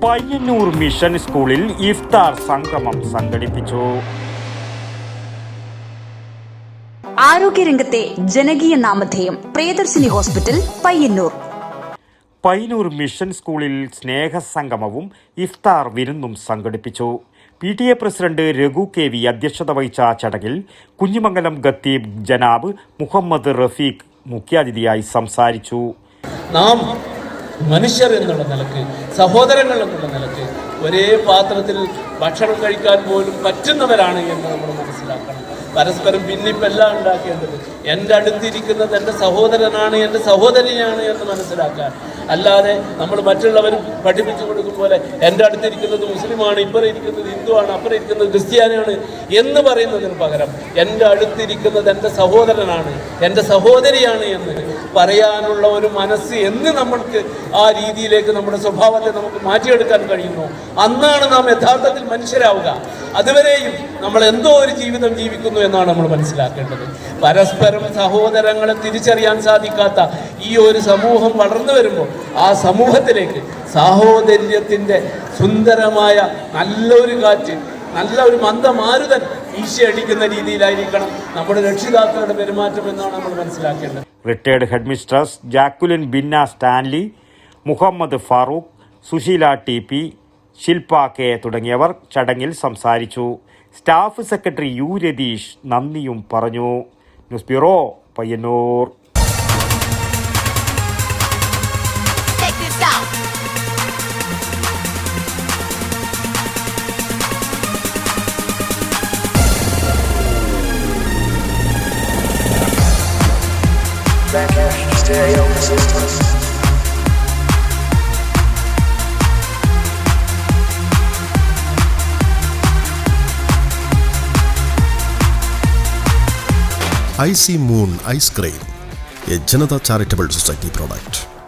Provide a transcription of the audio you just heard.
Payyanur mission സ്കൂളിൽ ഇഫ്താർ സംഗമം സംഘടിപ്പിച്ചു. ആരോഗ്യരംഗത്തെ ജനകീയ നാമധേയം പ്രിയദർശിനി ഹോസ്പിറ്റൽ പയ്യന്നൂർ. പയ്യന്നൂർ മിഷൻ സ്കൂളിൽ സ്നേഹസംഗമവും ഇഫ്താർ വിരുന്നും സംഘടിപ്പിച്ചു. PTA പ്രസിഡന്റ് രഘു KV അധ്യക്ഷത വഹിച്ച ചടങ്ങിൽ കുഞ്ഞിമംഗലം ഖത്തീബ് ജനാബ് മുഹമ്മദ് റഫീഖ് മുഖ്യാതിഥിയായി സംസാരിച്ചു. നാം മനുഷ്യർ എന്നുള്ള നിലക്ക്, സഹോദരങ്ങൾ എന്നുള്ള നിലക്ക് ഒരേ പാത്രത്തിൽ ഭക്ഷണം കഴിക്കാൻ പോലും പറ്റുന്നവരാണ് എന്ന് നമ്മൾ മനസ്സിലാക്കണം. പരസ്പരം ഭിന്നിപ്പല്ല ഉണ്ടാക്കേണ്ടത്. എൻ്റെ അടുത്തിരിക്കുന്നത് എൻ്റെ സഹോദരനാണ്, എൻ്റെ സഹോദരിയാണ് എന്ന് മനസ്സിലാക്കാൻ. അല്ലാതെ നമ്മൾ മറ്റുള്ളവർ പഠിപ്പിച്ചു കൊടുക്കും പോലെ എൻ്റെ അടുത്തിരിക്കുന്നത് മുസ്ലിമാണ്, ഇപ്പുറം ഇരിക്കുന്നത് ഹിന്ദുവാണ്, അപ്പുറം ഇരിക്കുന്നത് ക്രിസ്ത്യാനിയാണ് എന്ന് പറയുന്നതിന് പകരം എൻ്റെ അടുത്തിരിക്കുന്നത് എൻ്റെ സഹോദരനാണ്, എൻ്റെ സഹോദരിയാണ് എന്ന് പറയാനുള്ള ഒരു മനസ്സ് എന്ന് നമ്മൾക്ക് ആ രീതിയിലേക്ക് നമ്മുടെ സ്വഭാവത്തെ നമുക്ക് മാറ്റിയെടുക്കാൻ കഴിയുന്നു, അന്നാണ് നാം യഥാർത്ഥത്തിൽ മനുഷ്യരാവുക. അതുവരെയും നമ്മൾ എന്തോ ഒരു ജീവിതം ജീവിക്കുന്നു എന്നാണ് നമ്മൾ മനസ്സിലാക്കേണ്ടത്. പരസ്പരം സഹോദരങ്ങളെ തിരിച്ചറിയാൻ സാധിക്കാത്ത ഈ ഒരു സമൂഹം വളർന്നു വരുമ്പോൾ ആ സമൂഹത്തിലേക്ക് സാഹോദര്യത്തിൻ്റെ സുന്ദരമായ നല്ലൊരു കാറ്റ്, നല്ല ഒരു മന്ദമാരുതൻ വീശിയടിക്കുന്ന രീതിയിലായിരിക്കണം നമ്മുടെ രക്ഷിതാക്കളുടെ പെരുമാറ്റം എന്നാണ് നമ്മൾ മനസ്സിലാക്കേണ്ടത്. Retired head mistress Jacqueline Binna Stanley, Muhammad Farooq, Susheela TP, Shilpa K തുടങ്ങിയവർ ചടങ്ങിൽ സംസാരിച്ചു. സ്റ്റാഫ് സെക്രട്ടറി U രതീഷ് നന്ദിയും പറഞ്ഞു. News bureau, Payyanur. IC Moon Ice Cream, a Janata Charitable Society product.